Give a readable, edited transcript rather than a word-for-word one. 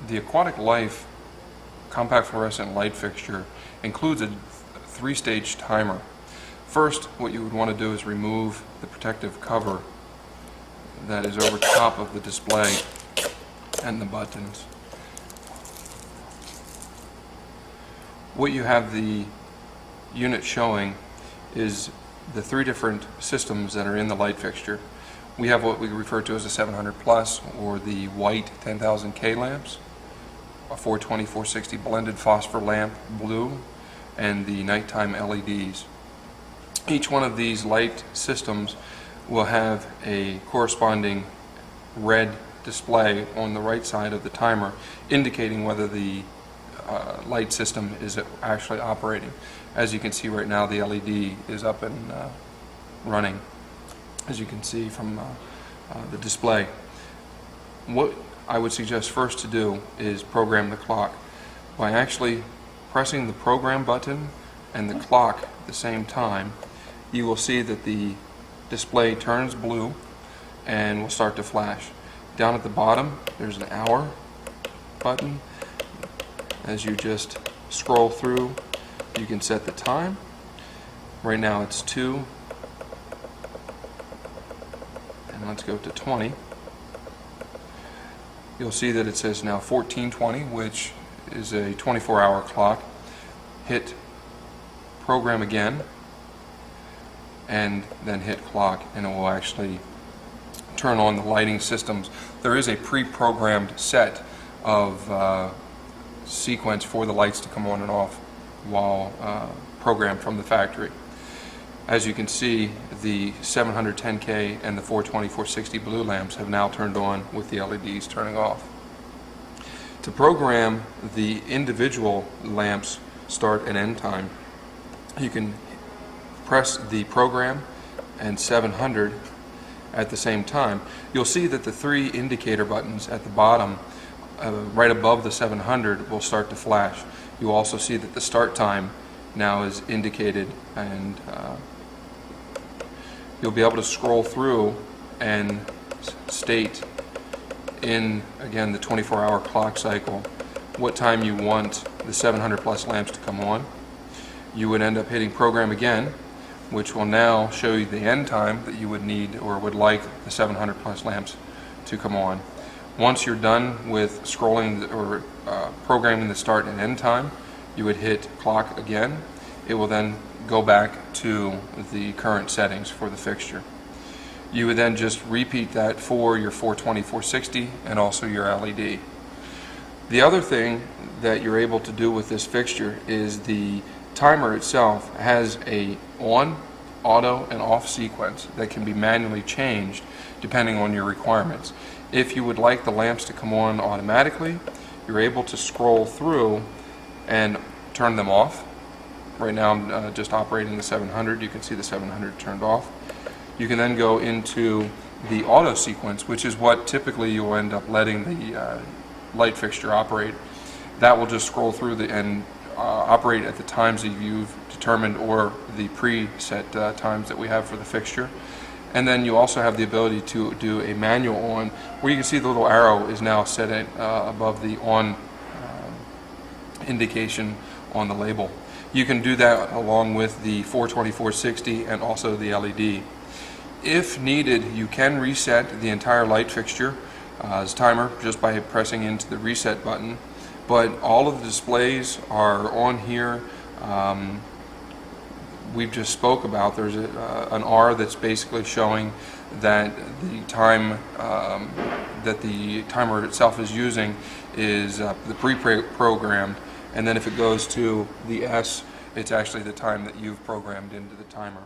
The Aquatic Life compact fluorescent light fixture includes a three-stage timer. First, what you would want to do is remove the protective cover that is over top of the display and the buttons. What you have the unit showing is the three different systems that are in the light fixture. We have what we refer to as a 700 plus, or the white 10,000K lamps, a 420, 460 blended phosphor lamp, blue, and the nighttime LEDs. Each one of these light systems will have a corresponding red display on the right side of the timer, indicating whether the light system is actually operating. As you can see right now, the LED is up and running, as you can see from the display. What I would suggest first to do is program the clock. By actually pressing the program button and the clock at the same time, you will see that the display turns blue and will start to flash. Down at the bottom, there's an hour button. As you just scroll through, you can set the time. Right now it's 2, and let's go to 20. You'll see that it says now 14:20, which is a 24-hour clock. Hit program again, and then hit clock, and it will actually turn on the lighting systems. There is a pre-programmed set of sequence for the lights to come on and off while programmed from the factory. As you can see, the 710K and the 420, 460 blue lamps have now turned on with the LEDs turning off. To program the individual lamps start and end time, you can press the program and 700 at the same time. You'll see that the three indicator buttons at the bottom right above the 700 will start to flash. You also see that the start time now is indicated, and you'll be able to scroll through and state in, again, the 24-hour clock cycle what time you want the 700 plus lamps to come on. You would end up hitting program again, which will now show you the end time that you would need or would like the 700 plus lamps to come on. Once you're done with scrolling or programming the start and end time, you would hit clock again. It will then go back to the current settings for the fixture. You would then just repeat that for your 420, 460 and also your LED. The other thing that you're able to do with this fixture is the timer itself has a on, auto, and off sequence that can be manually changed depending on your requirements. If you would like the lamps to come on automatically, you're able to scroll through and turn them off. Right now I'm just operating the 700. You can see the 700 turned off. You can then go into the auto sequence, which is what typically you'll end up letting the light fixture operate. That will just scroll through and operate at the times that you've determined or the preset times that we have for the fixture. And then you also have the ability to do a manual on, where you can see the little arrow is now set at, above the on indication on the label. You can do that along with the 420, 460 and also the LED. If needed, you can reset the entire light fixture as timer just by pressing into the reset button. But all of the displays are on here. We've just spoke about. There's an R that's basically showing that the time that the timer itself is using is the pre-programmed, and then if it goes to the S, it's actually the time that you've programmed into the timer.